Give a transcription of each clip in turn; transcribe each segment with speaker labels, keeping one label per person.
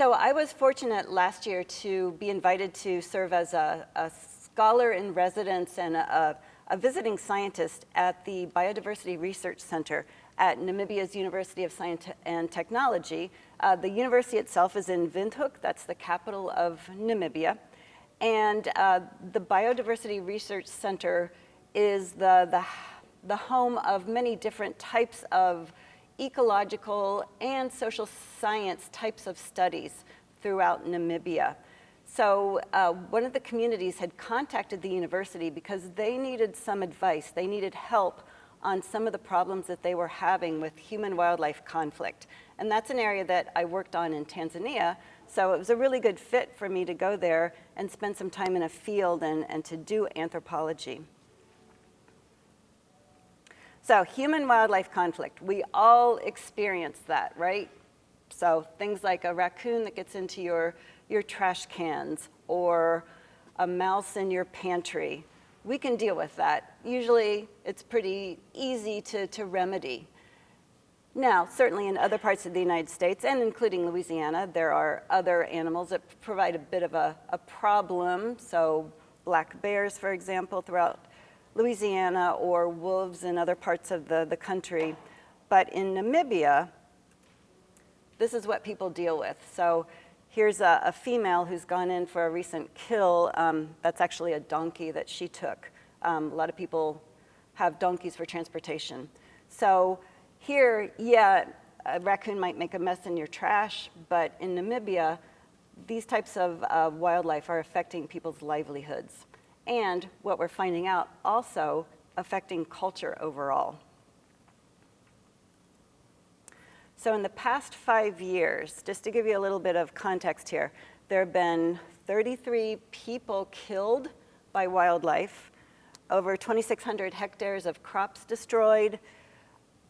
Speaker 1: So I was fortunate last year to be invited to serve as a scholar in residence and a visiting scientist at the Biodiversity Research Center at Namibia's University of Science and Technology. The university itself is in Windhoek, that's the capital of Namibia. And the Biodiversity Research Center is the home of many different types of ecological and social science types of studies throughout Namibia. So one of the communities had contacted the university because they needed some advice. They needed help on some of the problems that they were having with human-wildlife conflict. And that's an area that I worked on in Tanzania, so it was a really good fit for me to go there and spend some time in a field and to do anthropology. So human-wildlife conflict, we all experience that, right? So things like a raccoon that gets into your trash cans or a mouse in your pantry. We can deal with that. Usually it's pretty easy to remedy. Now, certainly in other parts of the United States, and including Louisiana, there are other animals that provide a bit of a problem. So black bears, for example, throughout Louisiana, or wolves in other parts of the country. But in Namibia, this is what people deal with. So here's a female who's gone in for a recent kill. That's actually a donkey that she took. A lot of people have donkeys for transportation. So here, yeah, a raccoon might make a mess in your trash, but in Namibia, these types of wildlife are affecting people's livelihoods. And what we're finding out, also affecting culture overall. So in the past 5 years, just to give you a little bit of context here, there have been 33 people killed by wildlife, over 2,600 hectares of crops destroyed,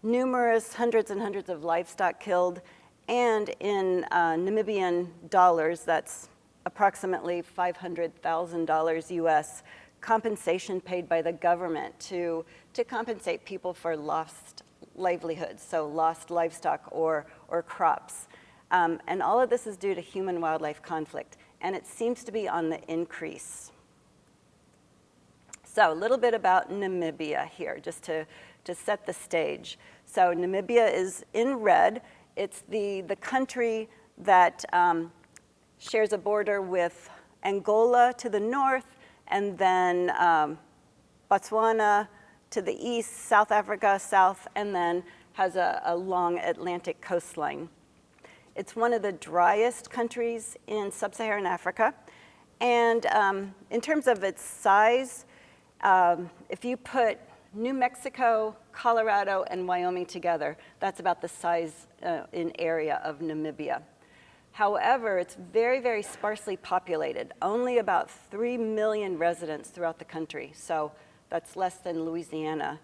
Speaker 1: numerous hundreds and hundreds of livestock killed, and in Namibian dollars, that's approximately $500,000 US, compensation paid by the government to compensate people for lost livelihoods, so lost livestock or crops. And all of this is due to human-wildlife conflict, and it seems to be on the increase. So a little bit about Namibia here, just to set the stage. So Namibia is in red. It's the country that shares a border with Angola to the north, and then Botswana to the east, South Africa south, and then has a long Atlantic coastline. It's one of the driest countries in sub-Saharan Africa. And in terms of its size, if you put New Mexico, Colorado, and Wyoming together, that's about the size in area of Namibia. However, it's very, very sparsely populated, only about 3 million residents throughout the country. So that's less than Louisiana.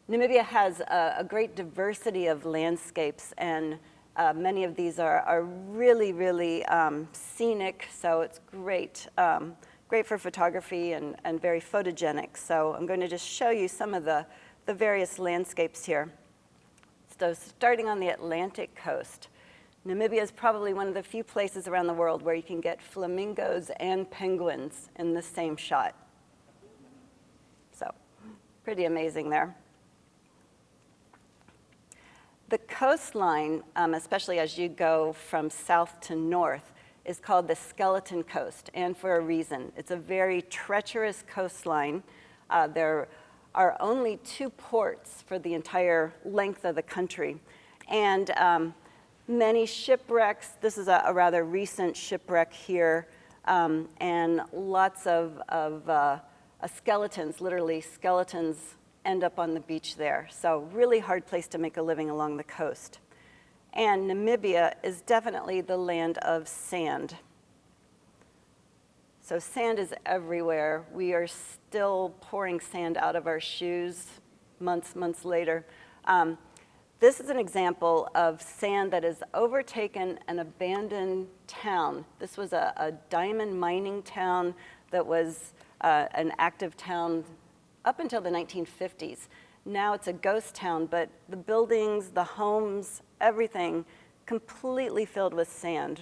Speaker 1: Namibia has a great diversity of landscapes, and many of these are really, really scenic, so it's great, great for photography and very photogenic. So I'm going to just show you some of the various landscapes here. So starting on the Atlantic coast, Namibia is probably one of the few places around the world where you can get flamingos and penguins in the same shot. So pretty amazing there. The coastline, especially as you go from south to north, is called the Skeleton Coast, and for a reason. It's a very treacherous coastline. There are only 2 ports for the entire length of the country. And many shipwrecks. This is a rather recent shipwreck here, and lots of skeletons, literally skeletons, end up on the beach there. So really hard place to make a living along the coast. And Namibia is definitely the land of sand. So sand is everywhere. We are still pouring sand out of our shoes months later. This is an example of sand that has overtaken an abandoned town. This was a diamond mining town that was an active town up until the 1950s. Now it's a ghost town, but the buildings, the homes, everything completely filled with sand.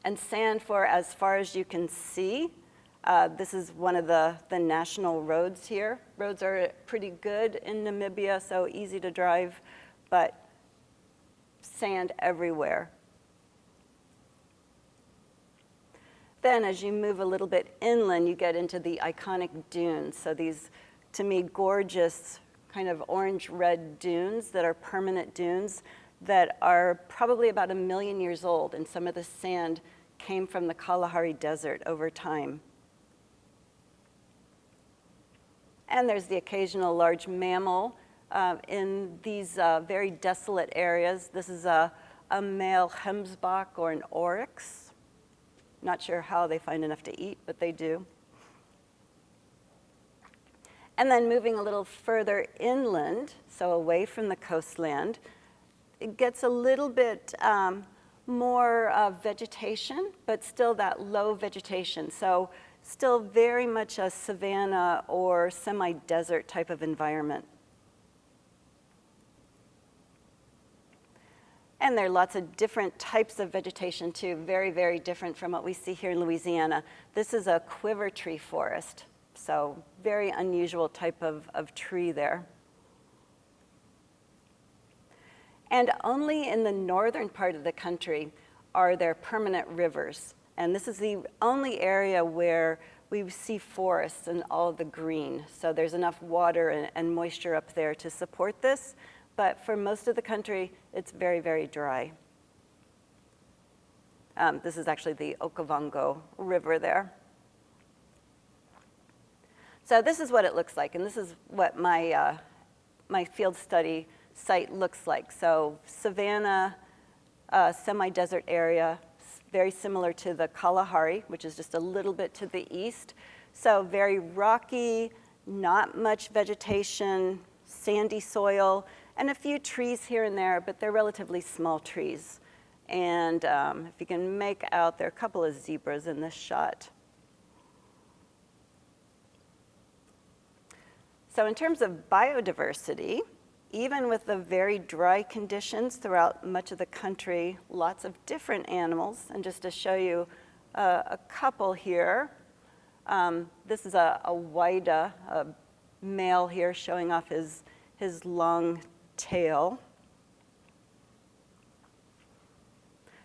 Speaker 1: And sand for as far as you can see. This is one of the national roads here. Roads are pretty good in Namibia, so easy to drive, but sand everywhere. Then as you move a little bit inland, you get into the iconic dunes. So these, to me, gorgeous kind of orange-red dunes that are permanent dunes that are probably about 1 million years old, and some of the sand came from the Kalahari Desert over time. And there's the occasional large mammal in these very desolate areas. This is a male hemsbok or an oryx. Not sure how they find enough to eat, but they do. And then moving a little further inland, so away from the coastland, it gets a little bit more vegetation, but still that low vegetation. So still very much a savanna or semi-desert type of environment. And there are lots of different types of vegetation too, very, very different from what we see here in Louisiana. This is a quiver tree forest, so very unusual type of tree there. And only in the northern part of the country are there permanent rivers. And this is the only area where we see forests and all of the green. So there's enough water and moisture up there to support this. But for most of the country, it's very, very dry. This is actually the Okavango River there. So this is what it looks like, and this is what my, my field study site looks like. So savanna, semi-desert area, very similar to the Kalahari, which is just a little bit to the east. So very rocky, not much vegetation, sandy soil, and a few trees here and there, but they're relatively small trees. And if you can make out, there are a couple of zebras in this shot. So in terms of biodiversity, even with the very dry conditions throughout much of the country, lots of different animals. And just to show you a couple here, this is a whydah, a male here showing off his long tail.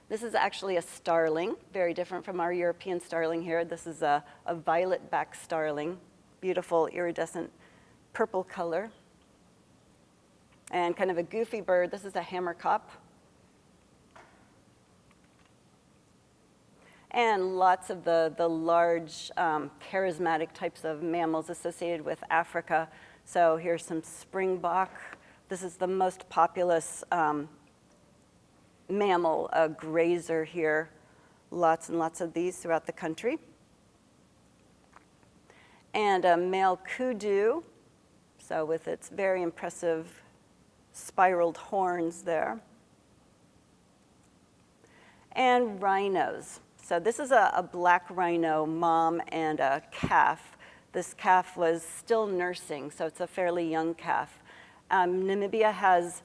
Speaker 1: This is actually a starling, very different from our European starling here. This is a violet-backed starling, beautiful iridescent purple color. And kind of a goofy bird, this is a hammerkop. And lots of the large charismatic types of mammals associated with Africa. So here's some springbok. This is the most populous mammal, a grazer here. Lots and lots of these throughout the country. And a male kudu, so with its very impressive spiraled horns there. And rhinos. So this is a black rhino mom and a calf. This calf was still nursing, so it's a fairly young calf. Namibia has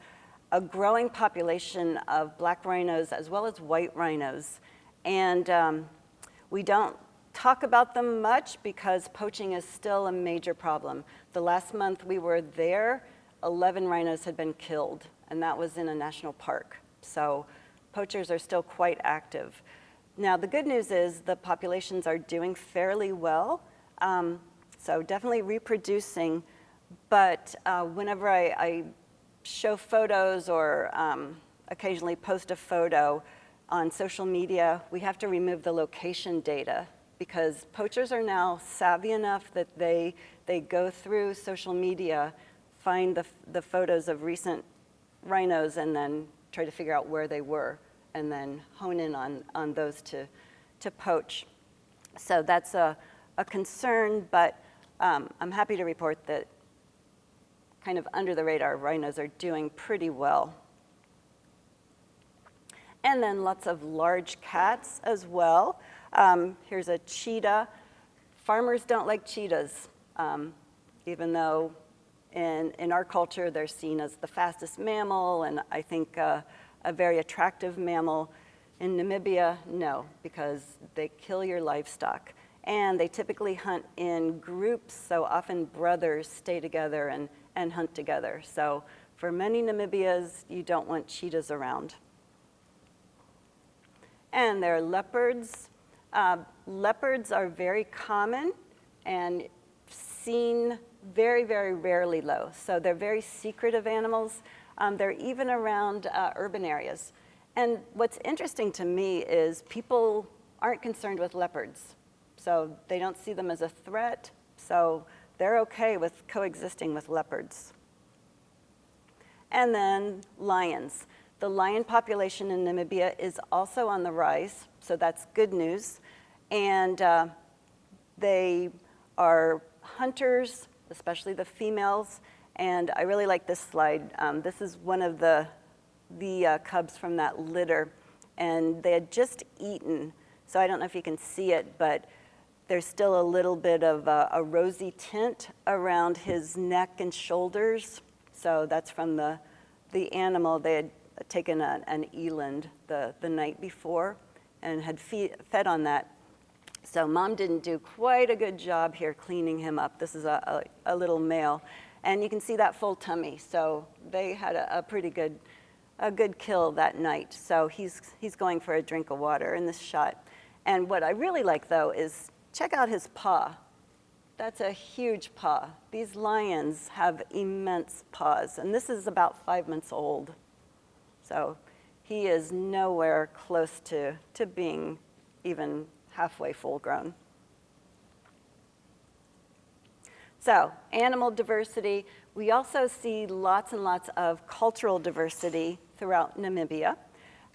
Speaker 1: a growing population of black rhinos as well as white rhinos. And we don't talk about them much because poaching is still a major problem. The last month we were there, 11 rhinos had been killed, and that was in a national park. So poachers are still quite active. Now, the good news is the populations are doing fairly well, so definitely reproducing, but whenever I show photos or occasionally post a photo on social media, we have to remove the location data because poachers are now savvy enough that they go through social media, find the photos of recent rhinos, and then try to figure out where they were, and then hone in on those to poach. So that's a concern, but I'm happy to report that kind of under the radar, rhinos are doing pretty well. And then lots of large cats as well. Here's a cheetah. Farmers don't like cheetahs. even though in our culture they're seen as the fastest mammal and I think a very attractive mammal. In Namibia, no, because they kill your livestock. And they typically hunt in groups, so often brothers stay together and hunt together. So for many Namibias, you don't want cheetahs around. And there are leopards. Leopards are very common and seen very, very rarely low. So they're very secretive animals. They're even around urban areas. And what's interesting to me is people aren't concerned with leopards. So they don't see them as a threat. So they're okay with coexisting with leopards. And then lions. The lion population in Namibia is also on the rise, so that's good news. And they are hunters, especially the females. And I really like this slide. This is one of the cubs from that litter. And they had just eaten, so I don't know if you can see it, but there's still a little bit of a rosy tint around his neck and shoulders. So that's from the animal. They had taken an eland the night before and had fed on that. So mom didn't do quite a good job here cleaning him up. This is a little male. And you can see that full tummy. So they had a pretty good kill that night. So he's going for a drink of water in this shot. And what I really like, though, is check out his paw. That's a huge paw. These lions have immense paws, and this is about 5 months old. So he is nowhere close to being even halfway full grown. So animal diversity. We also see lots and lots of cultural diversity throughout Namibia.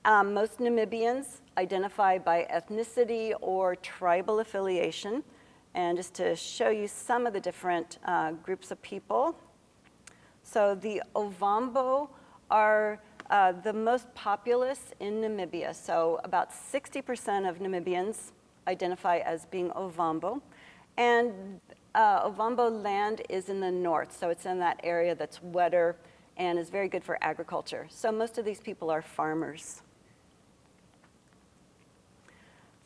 Speaker 1: Most Namibians identify by ethnicity or tribal affiliation. And just to show you some of the different groups of people. So the Ovambo are the most populous in Namibia. So about 60% of Namibians identify as being Ovambo. And Ovambo land is in the north, so it's in that area that's wetter and is very good for agriculture. So most of these people are farmers.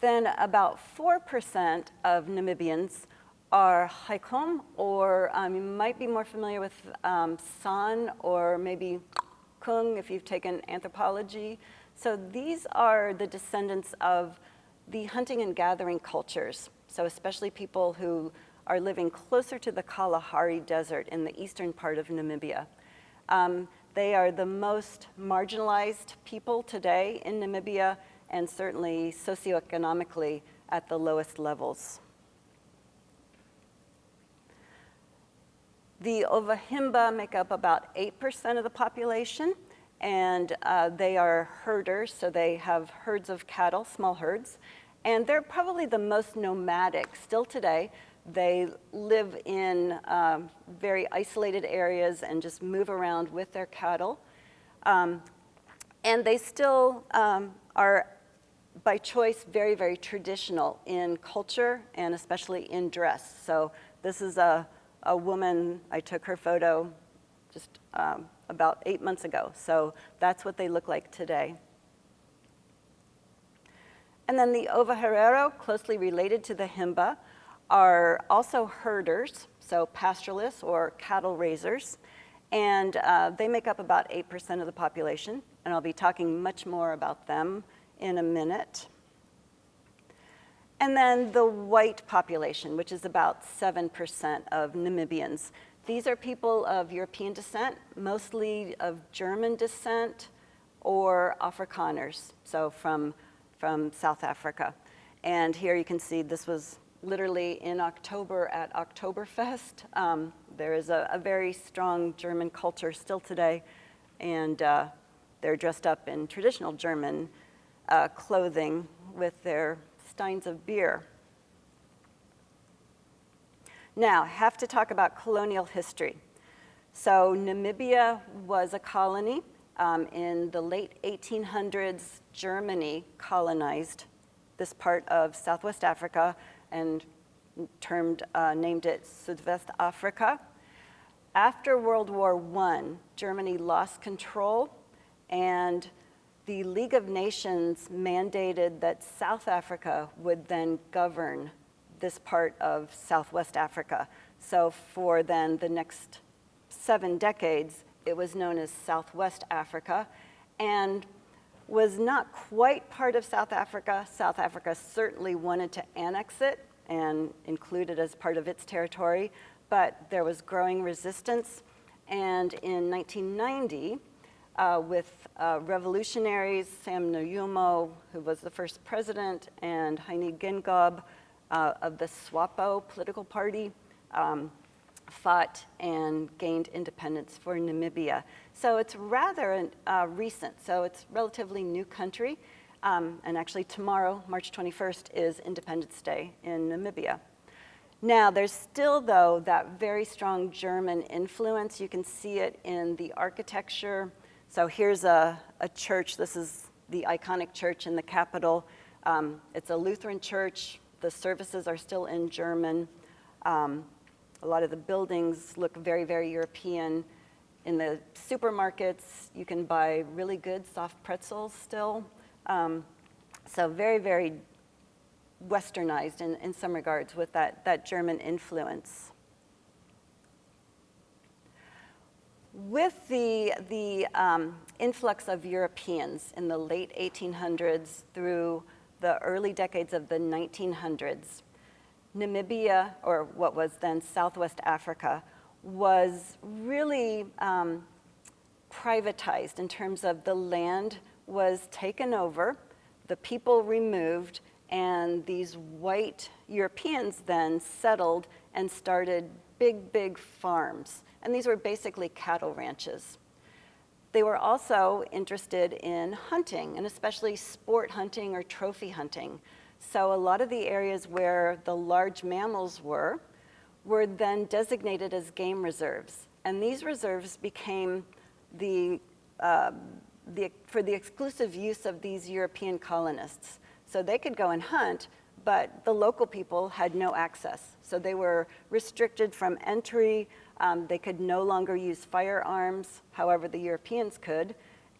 Speaker 1: Then about 4% of Namibians are Haikom, or you might be more familiar with San, or maybe Kung if you've taken anthropology. So these are the descendants of the hunting and gathering cultures. So especially people who are living closer to the Kalahari Desert in the eastern part of Namibia. They are the most marginalized people today in Namibia, and certainly socioeconomically at the lowest levels. The Ovahimba make up about 8% of the population, and they are herders, so they have herds of cattle, small herds, and they're probably the most nomadic still today. They live in very isolated areas and just move around with their cattle. And they still are, by choice, very, very traditional in culture and especially in dress. So this is a woman, I took her photo just about 8 months ago. So that's what they look like today. And then the Ovaherero, closely related to the Himba, are also herders, so pastoralists or cattle raisers. And they make up about 8% of the population. And I'll be talking much more about them in a minute. And then the white population, which is about 7% of Namibians. These are people of European descent, mostly of German descent or Afrikaners, so from South Africa. And here you can see this was literally in October at Oktoberfest. There is a very strong German culture still today, and they're dressed up in traditional German clothing with their steins of beer. Now, have to talk about colonial history. So Namibia was a colony. In the late 1800s, Germany colonized this part of Southwest Africa and named it Zuidwest Africa. After World War I, Germany lost control, and the League of Nations mandated that South Africa would then govern this part of Southwest Africa. So for then the next 7 decades, it was known as Southwest Africa, and was not quite part of South Africa. South Africa certainly wanted to annex it and include it as part of its territory, but there was growing resistance. And in 1990, with revolutionaries, Sam Nujoma, who was the first president, and Heinie Geingob of the SWAPO political party, fought and gained independence for Namibia. So it's rather recent, so it's a relatively new country. And actually tomorrow, March 21st, is Independence Day in Namibia. Now, there's still, though, that very strong German influence. You can see it in the architecture. So here's a church. This is the iconic church in the capital. It's a Lutheran church. The services are still in German. A lot of the buildings look very, very European. In the supermarkets, you can buy really good soft pretzels still. So very, very westernized in some regards with that German influence. With the influx of Europeans in the late 1800s through the early decades of the 1900s, Namibia, or what was then Southwest Africa, was really privatized in terms of the land was taken over, the people removed, and these white Europeans then settled and started big, big farms. And these were basically cattle ranches. They were also interested in hunting, and especially sport hunting or trophy hunting. So a lot of the areas where the large mammals were then designated as game reserves. And these reserves became for the exclusive use of these European colonists. So they could go and hunt, but the local people had no access. So they were restricted from entry. They could no longer use firearms, however the Europeans could.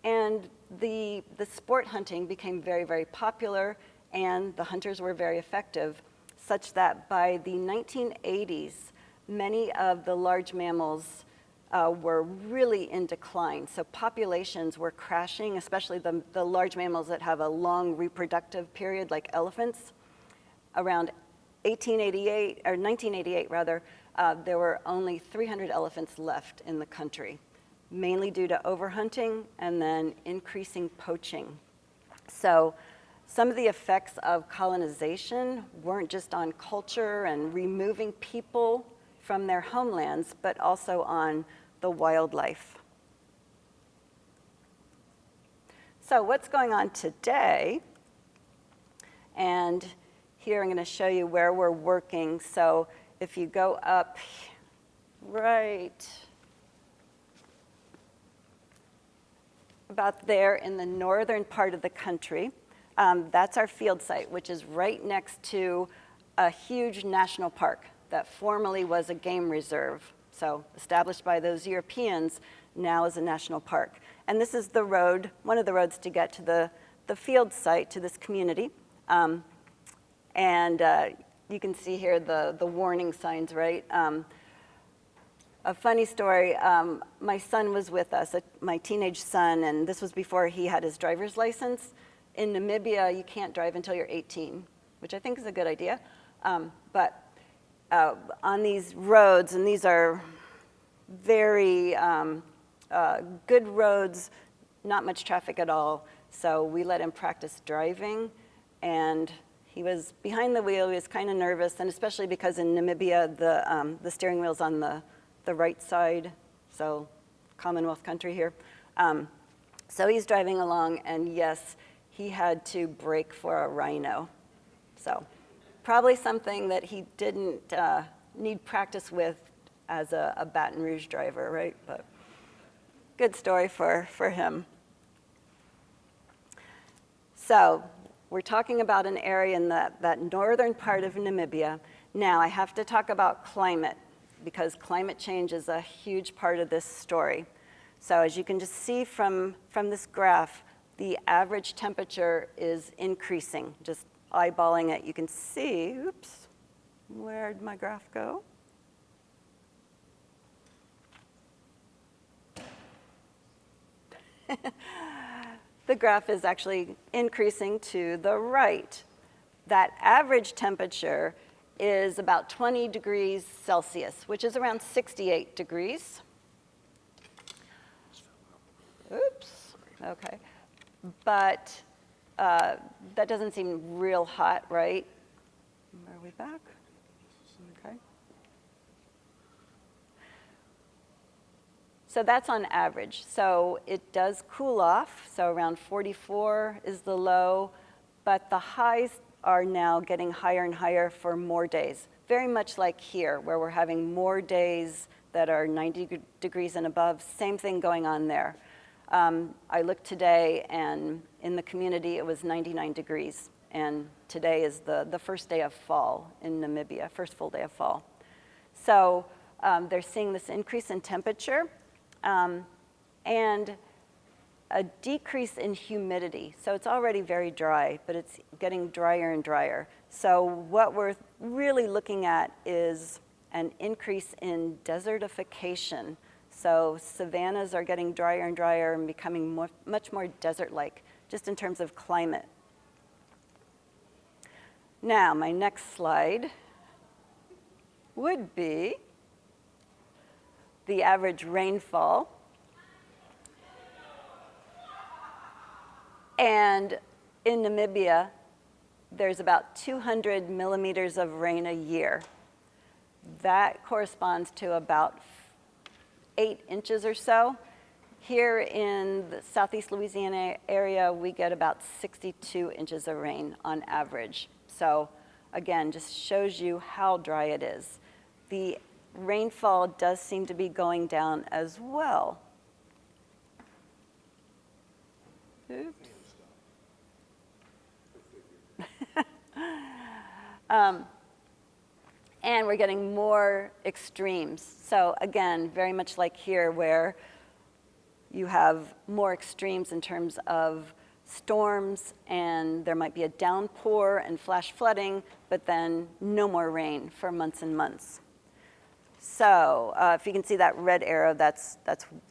Speaker 1: And the sport hunting became very, very popular, and the hunters were very effective, such that by the 1980s, many of the large mammals were really in decline. So populations were crashing, especially the large mammals that have a long reproductive period, like elephants. Around 1988 rather, there were only 300 elephants left in the country, mainly due to overhunting and then increasing poaching. So some of the effects of colonization weren't just on culture and removing people from their homelands, but also on the wildlife. So what's going on today? And here I'm going to show you where we're working. So if you go up right about there in the northern part of the country, that's our field site, which is right next to a huge national park that formerly was a game reserve. So established by those Europeans, now is a national park. And this is the road, one of the roads to get to the field site, to this community. You can see here the warning signs, right? A funny story, my son was with us, my teenage son, and this was before he had his driver's license. In Namibia, you can't drive until you're 18, which I think is a good idea. But on these roads, and these are very good roads, not much traffic at all, so we let him practice driving, and he was behind the wheel. He was kind of nervous, and especially because in Namibia, the steering wheel's on the right side, so Commonwealth country here. So he's driving along, and yes, he had to brake for a rhino. So probably something that he didn't need practice with as a Baton Rouge driver, right? But good story for him. So we're talking about an area in that northern part of Namibia. Now I have to talk about climate. because climate change is a huge part of this story. So as you can just see from this graph, the average temperature is increasing. Just eyeballing it, you can see, oops, where'd my graph go? The graph is actually increasing to the right. That average temperature is about 20 degrees Celsius, which is around 68 degrees. Oops, okay. But that doesn't seem real hot, right? Are we back? Okay. So that's on average. So it does cool off. So around 44 is the low, but the highs are now getting higher and higher for more days. Very much like here, where we're having more days that are 90 degrees and above. Same thing going on there. I looked today, and in the community, it was 99 degrees. And today is the first day of fall in Namibia, first full day of fall. So they're seeing this increase in temperature. And a decrease in humidity. So it's already very dry, but it's getting drier and drier. So what we're really looking at is an increase in desertification. So savannas are getting drier and drier and becoming much more desert-like, just in terms of climate. Now, my next slide would be the average rainfall. And in Namibia, there's about 200 millimeters of rain a year. That corresponds to about 8 inches or so. Here in the Southeast Louisiana area, we get about 62 inches of rain on average. So again, just shows you how dry it is. The rainfall does seem to be going down as well. Oops. And we're getting more extremes. So again, very much like here, where you have more extremes in terms of storms, and there might be a downpour and flash flooding, but then no more rain for months and months. So if you can see that red arrow, that's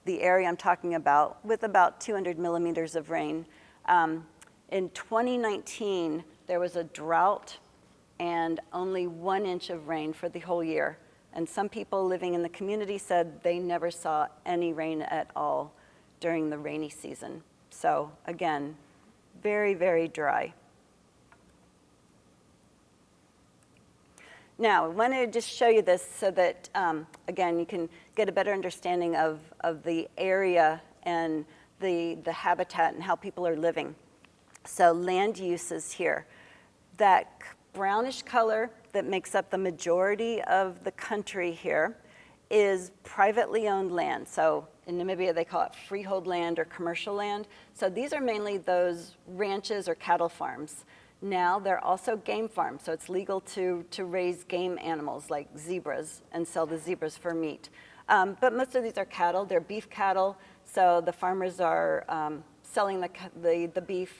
Speaker 1: the area I'm talking about, with about 200 millimeters of rain. In 2019, there was a drought and only 1 inch of rain for the whole year. And some people living in the community said they never saw any rain at all during the rainy season. So again, very, very dry. Now, I want to just show you this so that, again, you can get a better understanding of the area and the habitat and how people are living. So land uses here. That brownish color that makes up the majority of the country here is privately owned land. So in Namibia, they call it freehold land or commercial land. So these are mainly those ranches or cattle farms. Now they're also game farms, so it's legal to raise game animals like zebras and sell the zebras for meat. But most of these are cattle. They're beef cattle, so the farmers are selling the beef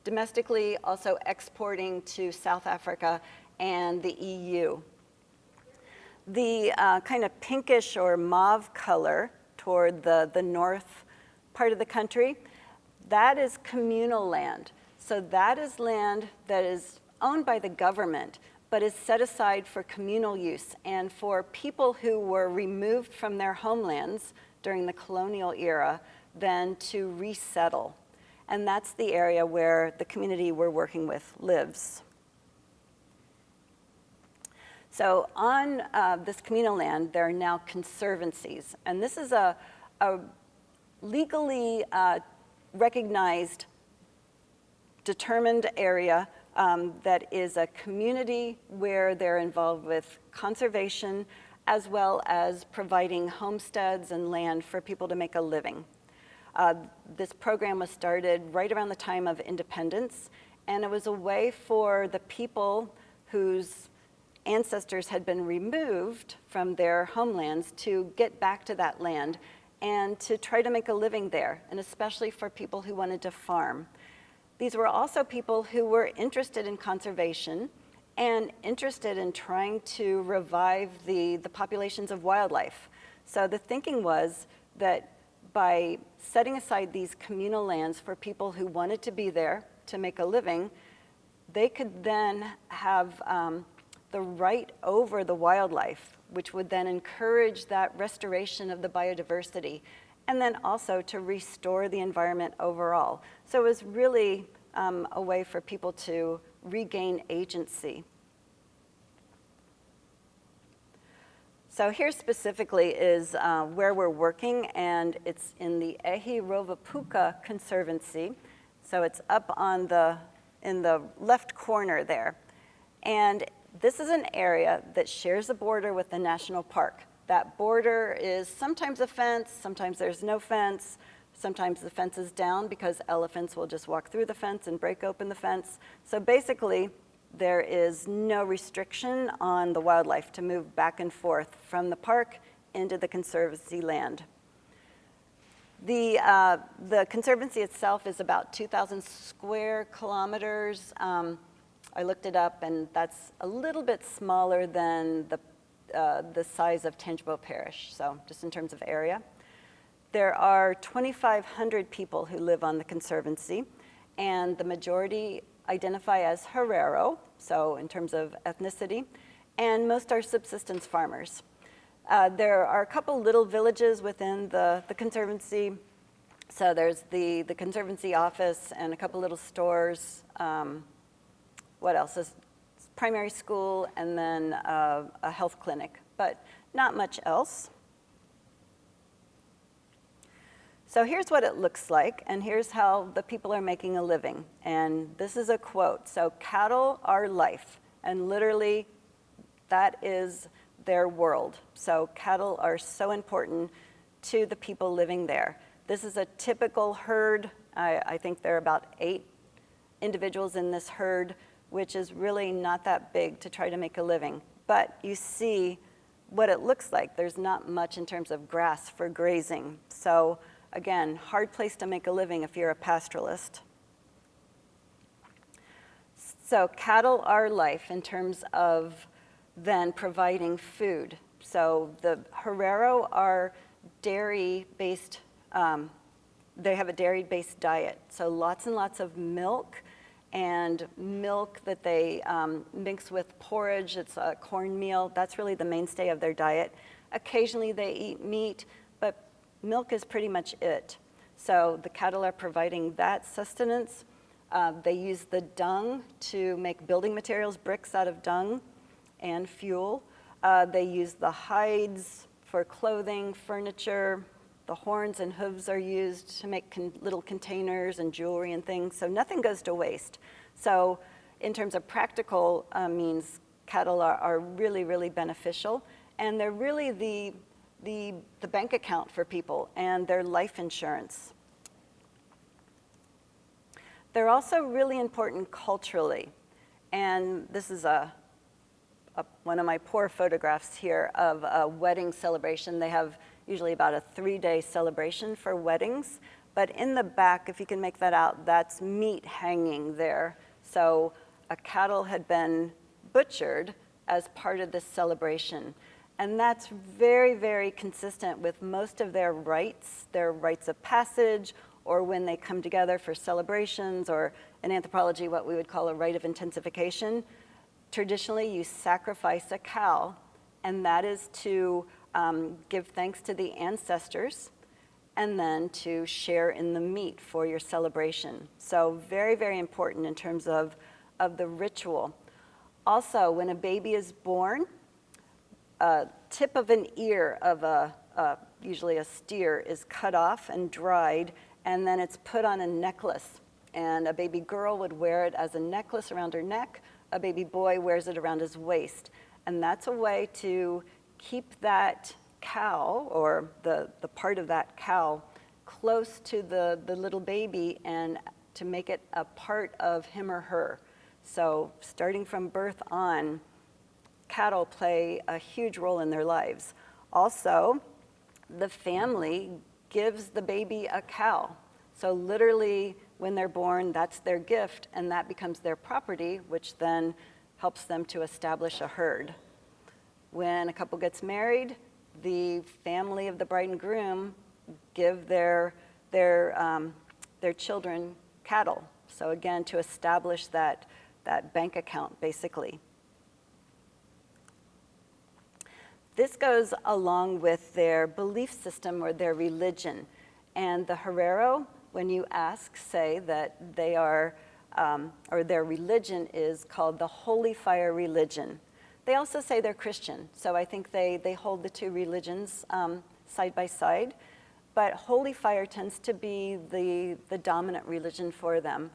Speaker 1: domestically, also exporting to South Africa and the EU. The kind of pinkish or mauve color toward the north part of the country, that is communal land. So that is land that is owned by the government, but is set aside for communal use and for people who were removed from their homelands during the colonial era, then to resettle. And that's the area where the community we're working with lives. So on this communal land, there are now conservancies. And this is a legally recognized, determined area that is a community where they're involved with conservation as well as providing homesteads and land for people to make a living. This program was started right around the time of independence, and it was a way for the people whose ancestors had been removed from their homelands to get back to that land and to try to make a living there, and especially for people who wanted to farm. These were also people who were interested in conservation and interested in trying to revive the populations of wildlife. So the thinking was that by setting aside these communal lands for people who wanted to be there to make a living, they could then have the right over the wildlife, which would then encourage that restoration of the biodiversity, and then also to restore the environment overall. So it was really a way for people to regain agency. So here specifically is where we're working, and it's in the Ehi-Rovapuka Conservancy. So it's up in the left corner there. And this is an area that shares a border with the national park. That border is sometimes a fence, sometimes there's no fence, sometimes the fence is down because elephants will just walk through the fence and break open the fence. So basically, there is no restriction on the wildlife to move back and forth from the park into the Conservancy land. The Conservancy itself is about 2,000 square kilometers. I looked it up, and that's a little bit smaller than the size of Tangibo Parish, so just in terms of area. There are 2,500 people who live on the Conservancy, and the majority identify as Herero, so in terms of ethnicity, and most are subsistence farmers. There are a couple little villages within the Conservancy. So there's the Conservancy office and a couple little stores. What else? A primary school, and then a health clinic, but not much else. So here's what it looks like, and here's how the people are making a living. And this is a quote. So cattle are life, and literally that is their world. So cattle are so important to the people living there. This is a typical herd. I think there are about 8 individuals in this herd, which is really not that big to try to make a living. But you see what it looks like. There's not much in terms of grass for grazing. So again, hard place to make a living if you're a pastoralist. So cattle are life in terms of then providing food. So the Herero are dairy-based, they have a dairy-based diet. So lots and lots of milk, and milk that they mix with porridge. It's a cornmeal. That's really the mainstay of their diet. Occasionally they eat meat, but milk is pretty much it. So the cattle are providing that sustenance. They use the dung to make building materials, bricks out of dung, and fuel. They use the hides for clothing, furniture. The horns and hooves are used to make little containers and jewelry and things, so nothing goes to waste. So in terms of practical means, cattle are really, really beneficial, and they're really the bank account for people and their life insurance. They're also really important culturally, and this is one of my poor photographs here of a wedding celebration. They have usually about a 3-day celebration for weddings. But in the back, if you can make that out, that's meat hanging there. So a cattle had been butchered as part of this celebration. And that's very, very consistent with most of their rites of passage, or when they come together for celebrations, or in anthropology, what we would call a rite of intensification. Traditionally, you sacrifice a cow, and that is to give thanks to the ancestors, and then to share in the meat for your celebration. So very, very important in terms of the ritual. Also, when a baby is born, a tip of an ear of usually a steer is cut off and dried, and then it's put on a necklace. And a baby girl would wear it as a necklace around her neck. A baby boy wears it around his waist. And that's a way to keep that cow, or the part of that cow, close to the little baby, and to make it a part of him or her. So starting from birth on, cattle play a huge role in their lives. Also, the family gives the baby a cow. So literally, when they're born, that's their gift, and that becomes their property, which then helps them to establish a herd. When a couple gets married, the family of the bride and groom give their children cattle. So again, to establish that bank account, basically. This goes along with their belief system or their religion. And the Herero, when you ask, say that they are, or their religion is called the Holy Fire religion. They also say they're Christian, so I think they hold the two religions side by side. But Holy Fire tends to be the dominant religion for them.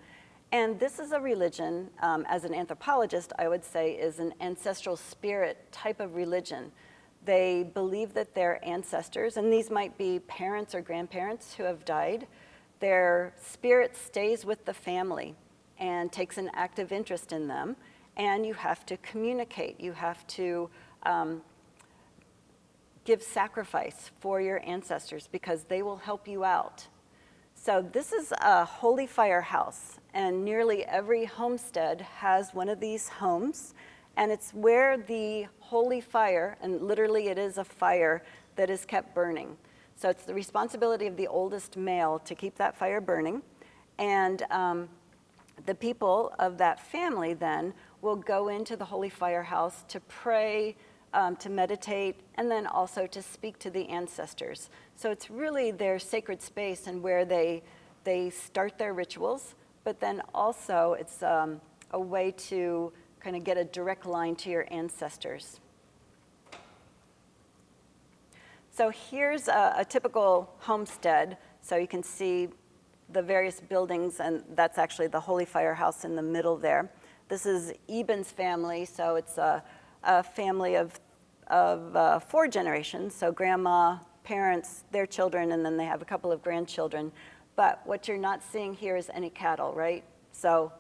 Speaker 1: And this is a religion, as an anthropologist, I would say, is an ancestral spirit type of religion. They believe that their ancestors, and these might be parents or grandparents who have died, their spirit stays with the family and takes an active interest in them. And you have to communicate. You have to give sacrifice for your ancestors because they will help you out. So this is a Holy Fire house, and nearly every homestead has one of these homes, and it's where the Holy Fire, and literally it is a fire that is kept burning. So it's the responsibility of the oldest male to keep that fire burning, and the people of that family then will go into the Holy Fire house to pray, to meditate, and then also to speak to the ancestors. So it's really their sacred space and where they start their rituals, but then also it's a way to kind of get a direct line to your ancestors. So here's a typical homestead. So you can see the various buildings, and that's actually the Holy Fire house in the middle there. This is Eben's family, so it's a family of 4 generations, so grandma, parents, their children, and then they have a couple of grandchildren. But what you're not seeing here is any cattle, right? So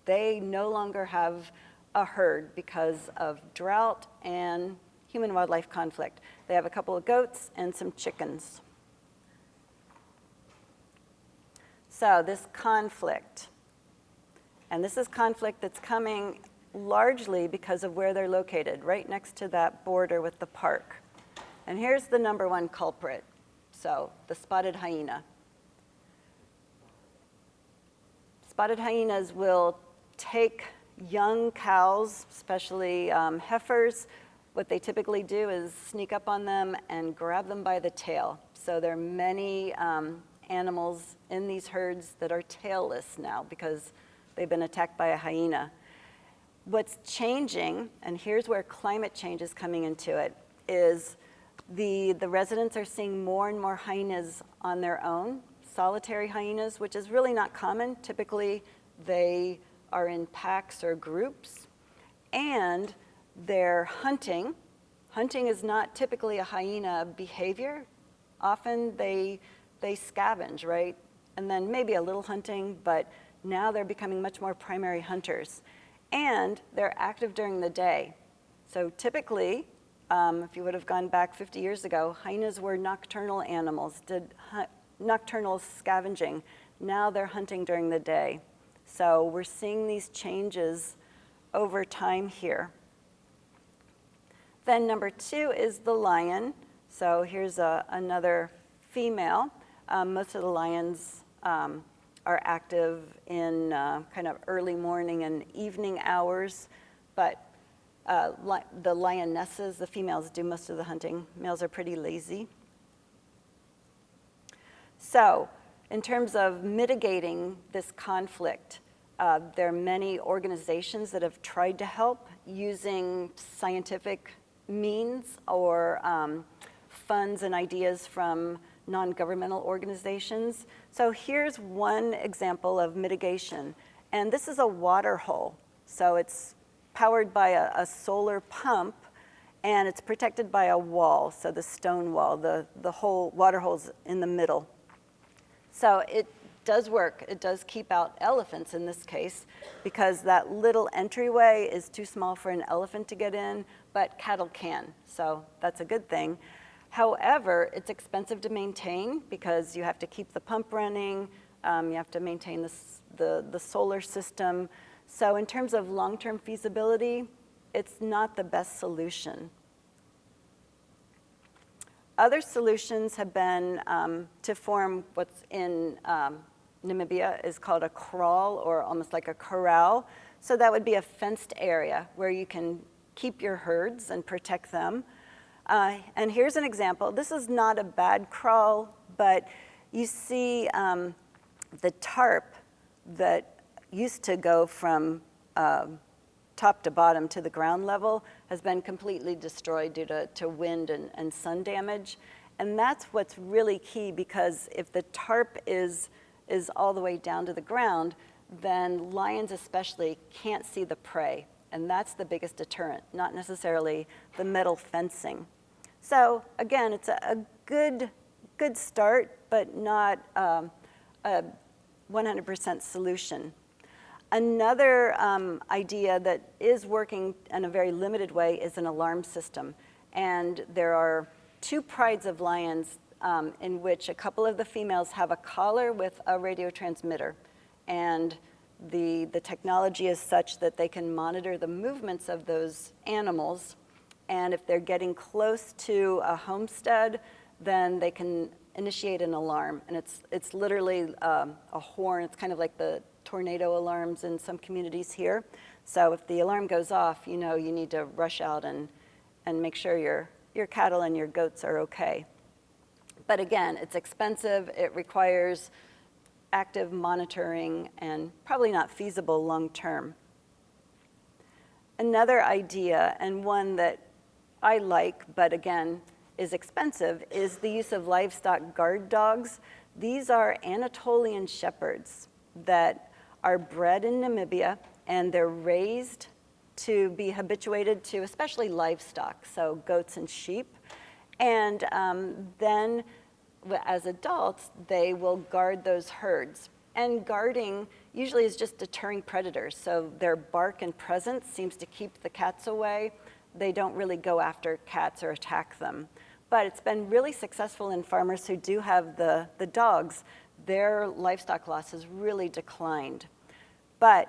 Speaker 1: they no longer have a herd because of drought and human-wildlife conflict. They have a couple of goats and some chickens. So this conflict, and this is conflict that's coming largely because of where they're located, right next to that border with the park. And here's the number one culprit, so the spotted hyena. Spotted hyenas will take young cows, especially heifers. What they typically do is sneak up on them and grab them by the tail. So there are many animals in these herds that are tailless now because they've been attacked by a hyena. What's changing, and here's where climate change is coming into it, is the residents are seeing more and more hyenas on their own, solitary hyenas, which is really not common. Typically, they are in packs or groups, and they're hunting. Hunting is not typically a hyena behavior. Often they scavenge, right? And then maybe a little hunting, but now they're becoming much more primary hunters. And they're active during the day. So typically, if you would have gone back 50 years ago, hyenas were nocturnal animals, did nocturnal scavenging. Now they're hunting during the day. So we're seeing these changes over time here. Then number 2 is the lion. So here's another female. Most of the lions are active in kind of early morning and evening hours, but the lionesses, the females, do most of the hunting. Males are pretty lazy. So in terms of mitigating this conflict, there are many organizations that have tried to help using scientific means or funds and ideas from non-governmental organizations. So here's one example of mitigation. And this is a water hole. So it's powered by a solar pump, and it's protected by a wall, so the stone wall, the whole water hole's in the middle. So does work. It does keep out elephants in this case, because that little entryway is too small for an elephant to get in, but cattle can, so that's a good thing. However, it's expensive to maintain because you have to keep the pump running, you have to maintain the solar system. So in terms of long-term feasibility, it's not the best solution. Other solutions have been to form what's in Namibia is called a kraal, or almost like a corral. So that would be a fenced area where you can keep your herds and protect them. And here's an example. This is not a bad kraal, but you see the tarp that used to go from top to bottom to the ground level has been completely destroyed due to wind and sun damage. And that's what's really key, because if the tarp is all the way down to the ground, then lions especially can't see the prey. And that's the biggest deterrent, not necessarily the metal fencing. So again, it's a good start, but not a 100% solution. Another idea that is working in a very limited way is an alarm system. And there are 2 prides of lions in which a couple of the females have a collar with a radio transmitter. And the technology is such that they can monitor the movements of those animals. And if they're getting close to a homestead, then they can initiate an alarm. And it's literally a horn. It's kind of like the tornado alarms in some communities here. So if the alarm goes off, you know you need to rush out and make sure your cattle and your goats are okay. But again, it's expensive. It requires active monitoring and probably not feasible long term. Another idea, and one that I like, but again is expensive, is the use of livestock guard dogs. These are Anatolian shepherds that are bred in Namibia, and they're raised to be habituated to especially livestock, so goats and sheep. And then as adults, they will guard those herds. And guarding usually is just deterring predators, so their bark and presence seems to keep the cats away. They don't really go after cats or attack them. But it's been really successful in farmers who do have the dogs. Their livestock loss has really declined. But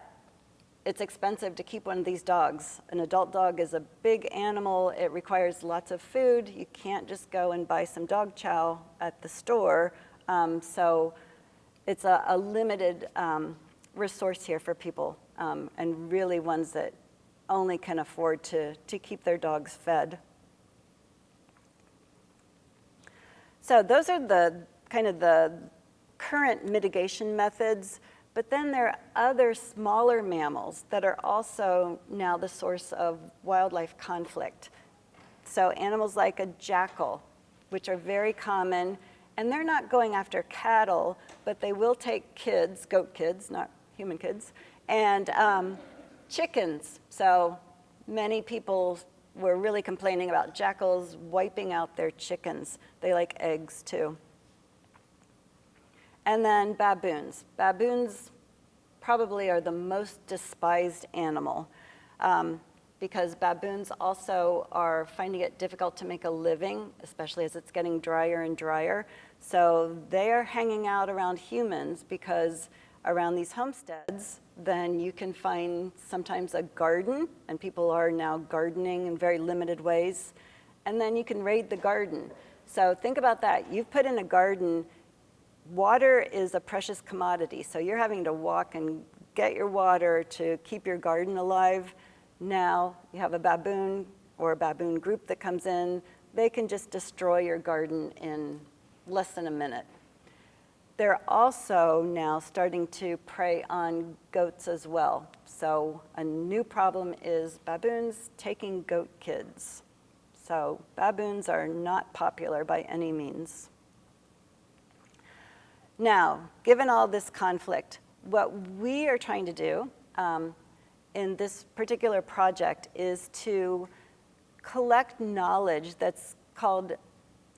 Speaker 1: it's expensive to keep one of these dogs. An adult dog is a big animal. It requires lots of food. You can't just go and buy some dog chow at the store. So it's a limited resource here for people, and really ones that only can afford to keep their dogs fed. So those are the kind of the current mitigation methods, but then there are other smaller mammals that are also now the source of wildlife conflict. So animals like a jackal, which are very common, and they're not going after cattle, but they will take kids, goat kids, not human kids, and chickens. So many people were really complaining about jackals wiping out their chickens. They like eggs too. And then baboons. Baboons probably are the most despised animal because baboons also are finding it difficult to make a living, especially as it's getting drier and drier. So they are hanging out around humans because around these homesteads, then you can find sometimes a garden, and people are now gardening in very limited ways, and then you can raid the garden. So think about that. You've put in a garden. Water is a precious commodity, so you're having to walk and get your water to keep your garden alive. Now you have a baboon or a baboon group that comes in. They can just destroy your garden in less than a minute. They're also now starting to prey on goats as well. So a new problem is baboons taking goat kids. So baboons are not popular by any means. Now, given all this conflict, what we are trying to do in this particular project is to collect knowledge that's called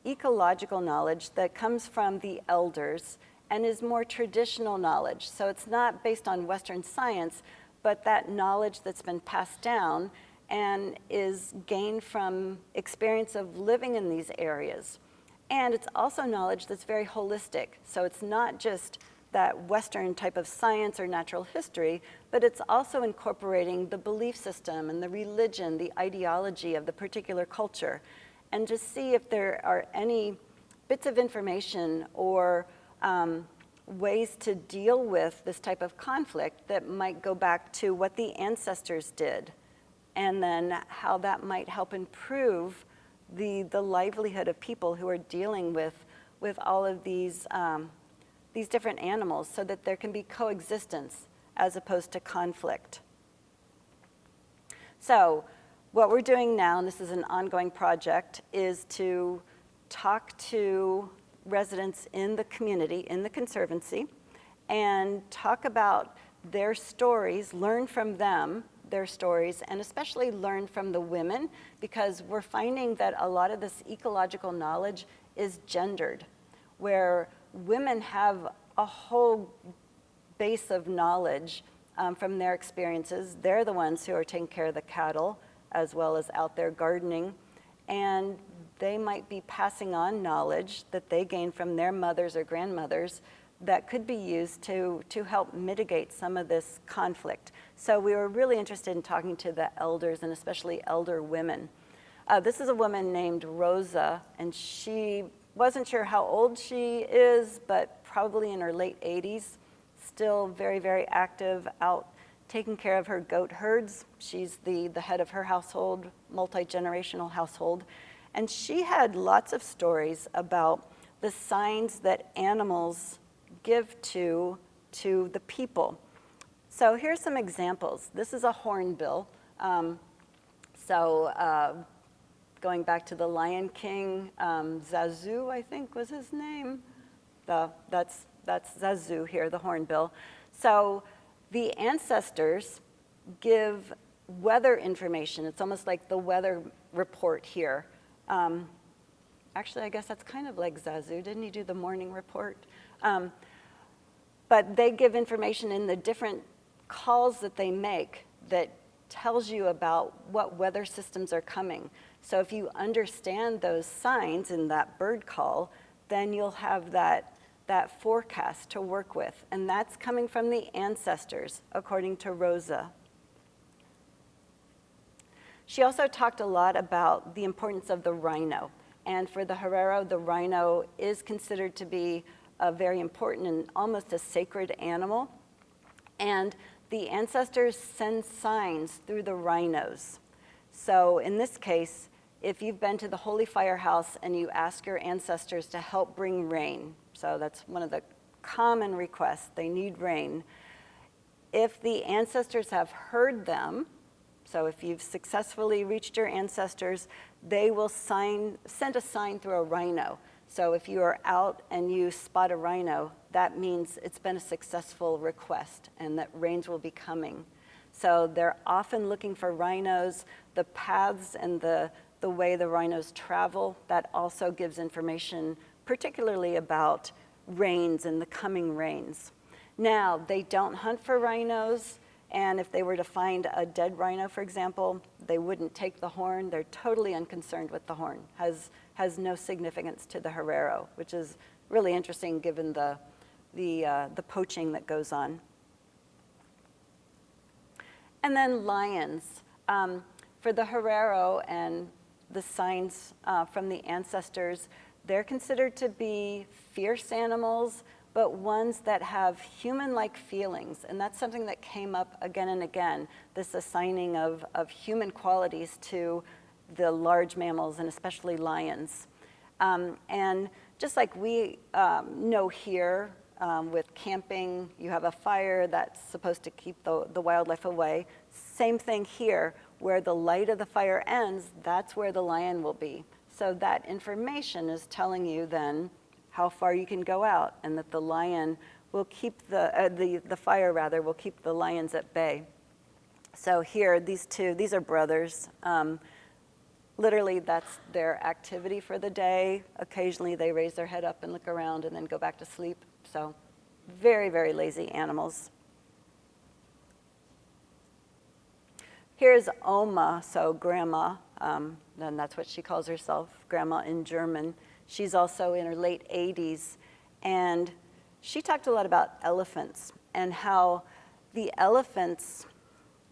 Speaker 1: ecological knowledge that comes from the elders and is more traditional knowledge. So it's not based on Western science, but that knowledge that's been passed down and is gained from experience of living in these areas. And it's also knowledge that's very holistic. So it's not just that Western type of science or natural history, but it's also incorporating the belief system and the religion, the ideology of the particular culture, and just see if there are any bits of information or ways to deal with this type of conflict that might go back to what the ancestors did, and then how that might help improve the livelihood of people who are dealing with all of these different animals, so that there can be coexistence as opposed to conflict. So what we're doing now, and this is an ongoing project, is to talk to residents in the community, in the Conservancy, and talk about their stories, learn from them, their stories, and especially learn from the women, because we're finding that a lot of this ecological knowledge is gendered, where women have a whole base of knowledge from their experiences. They're the ones who are taking care of the cattle, as well as out there gardening, and they might be passing on knowledge that they gained from their mothers or grandmothers that could be used to help mitigate some of this conflict. So we were really interested in talking to the elders, and especially elder women. This is a woman named Rosa, and she wasn't sure how old she is, but probably in her late 80s, still very, very active, out taking care of her goat herds. She's the head of her household, multi-generational household. And she had lots of stories about the signs that animals give to the people. So here's some examples. This is a hornbill. Going back to the Lion King, Zazu, I think was his name. That's Zazu here, the hornbill. So the ancestors give weather information. It's almost like the weather report here. Actually, I guess that's kind of like Zazu. Didn't he do the morning report? But they give information in the different calls that they make that tells you about what weather systems are coming. So if you understand those signs in that bird call, then you'll have that forecast to work with. And that's coming from the ancestors, according to Rosa. She also talked a lot about the importance of the rhino. And for the Herero, the rhino is considered to be a very important and almost a sacred animal. And the ancestors send signs through the rhinos. So in this case, if you've been to the Holy Firehouse and you ask your ancestors to help bring rain, so that's one of the common requests, they need rain. If the ancestors have heard them, so if you've successfully reached your ancestors, they will send a sign through a rhino. So if you are out and you spot a rhino, that means it's been a successful request and that rains will be coming. So they're often looking for rhinos. The paths and the way the rhinos travel, that also gives information, particularly about rains and the coming rains. Now, they don't hunt for rhinos. And if they were to find a dead rhino, for example, they wouldn't take the horn. They're totally unconcerned with the horn. Has no significance to the Herero, which is really interesting given the poaching that goes on. And then lions. For the Herero and the signs from the ancestors, they're considered to be fierce animals, but ones that have human-like feelings. And that's something that came up again and again, this assigning of human qualities to the large mammals, and especially lions. And just like we know here with camping, you have a fire that's supposed to keep the wildlife away. Same thing here, where the light of the fire ends, that's where the lion will be. So that information is telling you then how far you can go out, and that the lion will keep the fire rather will keep the lions at bay. So here, these are brothers. Literally, that's their activity for the day. Occasionally, they raise their head up and look around and then go back to sleep. So very, very lazy animals. Here's Oma, so grandma, and that's what she calls herself, grandma in German. She's also in her late 80s, and she talked a lot about elephants and how the elephants,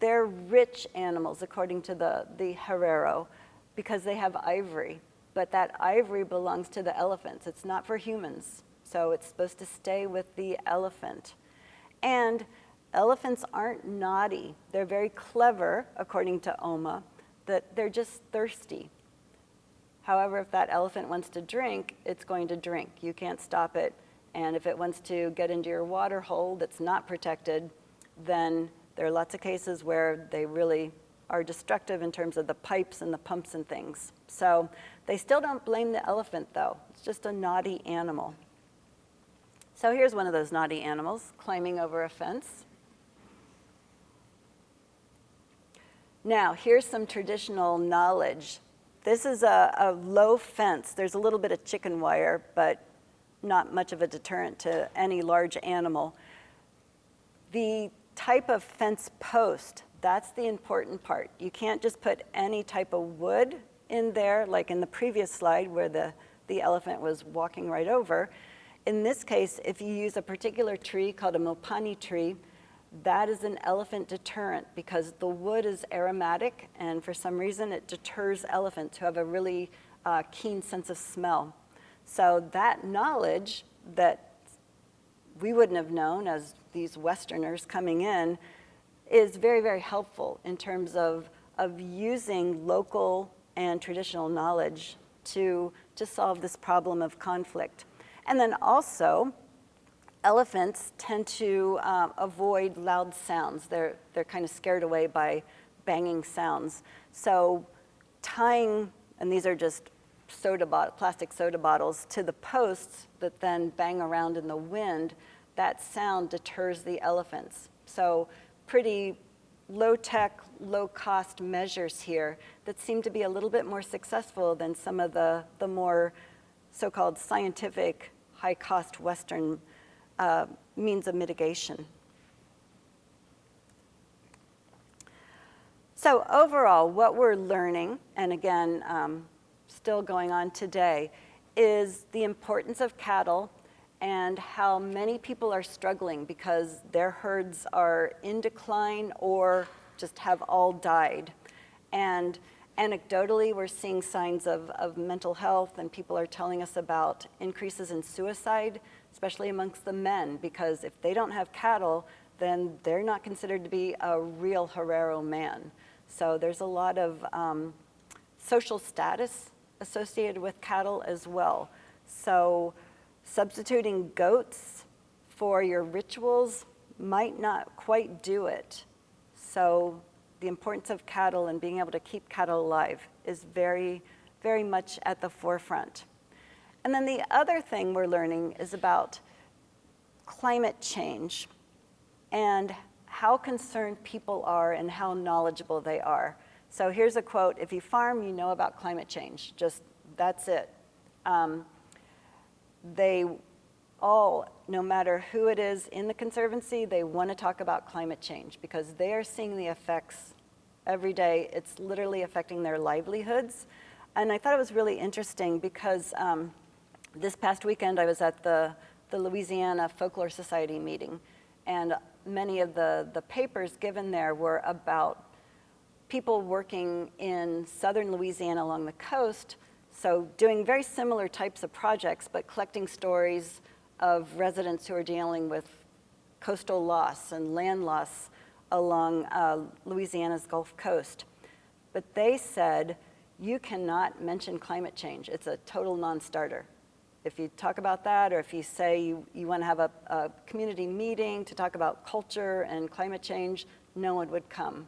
Speaker 1: they're rich animals according to the Herero because they have ivory, but that ivory belongs to the elephants. It's not for humans, so it's supposed to stay with the elephant. And elephants aren't naughty. They're very clever, according to Oma, that they're just thirsty. However, if that elephant wants to drink, it's going to drink. You can't stop it. And if it wants to get into your water hole that's not protected, then there are lots of cases where they really are destructive in terms of the pipes and the pumps and things. So they still don't blame the elephant, though. It's just a naughty animal. So here's one of those naughty animals climbing over a fence. Now, here's some traditional knowledge. This is a low fence. There's a little bit of chicken wire, but not much of a deterrent to any large animal. The type of fence post, that's the important part. You can't just put any type of wood in there, like in the previous slide where the elephant was walking right over. In this case, if you use a particular tree called a mopani tree, that is an elephant deterrent because the wood is aromatic, and for some reason it deters elephants who have a really keen sense of smell. So that knowledge that we wouldn't have known as these Westerners coming in is very, very helpful in terms of using local and traditional knowledge to solve this problem of conflict. And then also, elephants tend to avoid loud sounds. They're kind of scared away by banging sounds. So tying, and these are just plastic soda bottles, to the posts that then bang around in the wind, that sound deters the elephants. So pretty low-tech, low-cost measures here that seem to be a little bit more successful than some of the more so-called scientific, high-cost Western means of mitigation. So overall, what we're learning, and again, still going on today, is the importance of cattle and how many people are struggling because their herds are in decline or just have all died. And anecdotally, we're seeing signs of mental health, and people are telling us about increases in suicide, especially amongst the men, because if they don't have cattle, then they're not considered to be a real Herero man. So there's a lot of social status associated with cattle as well. So substituting goats for your rituals might not quite do it. So the importance of cattle and being able to keep cattle alive is very, very much at the forefront. And then the other thing we're learning is about climate change and how concerned people are and how knowledgeable they are. So here's a quote: if you farm, you know about climate change. Just, that's it. They all, no matter who it is in the Conservancy, they want to talk about climate change because they are seeing the effects every day. It's literally affecting their livelihoods. And I thought it was really interesting because this past weekend I was at the Louisiana Folklore Society meeting, and many of the papers given there were about people working in southern Louisiana along the coast, so doing very similar types of projects, but collecting stories of residents who are dealing with coastal loss and land loss along Louisiana's Gulf Coast. But they said, you cannot mention climate change. It's a total non-starter. If you talk about that, or if you say you want to have a community meeting to talk about culture and climate change, no one would come.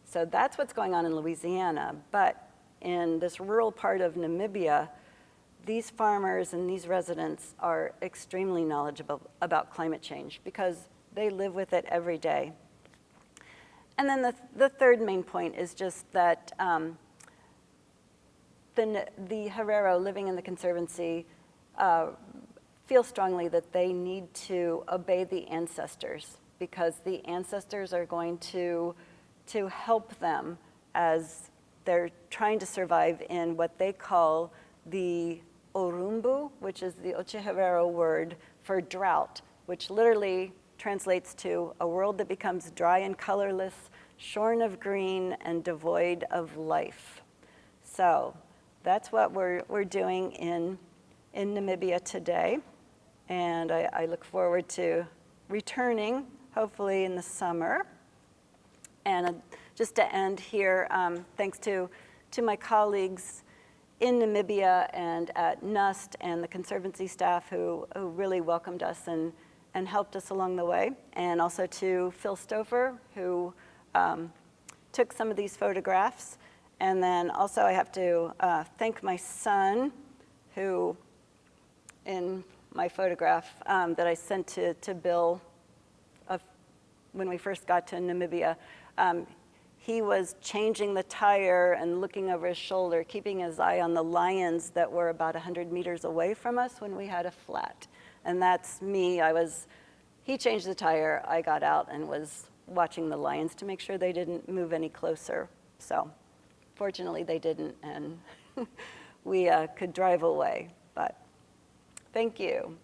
Speaker 1: So that's what's going on in Louisiana. But in this rural part of Namibia, these farmers and these residents are extremely knowledgeable about climate change because they live with it every day. And then the third main point is just that the Herero living in the Conservancy feel strongly that they need to obey the ancestors, because the ancestors are going to help them as they're trying to survive in what they call the Orumbu, which is the Ochehevero word for drought, which literally translates to a world that becomes dry and colorless, shorn of green, and devoid of life. So that's what we're doing in Namibia today. And I look forward to returning, hopefully in the summer. And just to end here, thanks to my colleagues in Namibia and at NUST and the Conservancy staff who really welcomed us and helped us along the way. And also to Phil Stouffer, who took some of these photographs. And then also I have to thank my son, who in my photograph that I sent to Bill when we first got to Namibia. He was changing the tire and looking over his shoulder, keeping his eye on the lions that were about 100 meters away from us when we had a flat. And that's me. He changed the tire, I got out and was watching the lions to make sure they didn't move any closer. So fortunately they didn't, and we could drive away. But thank you.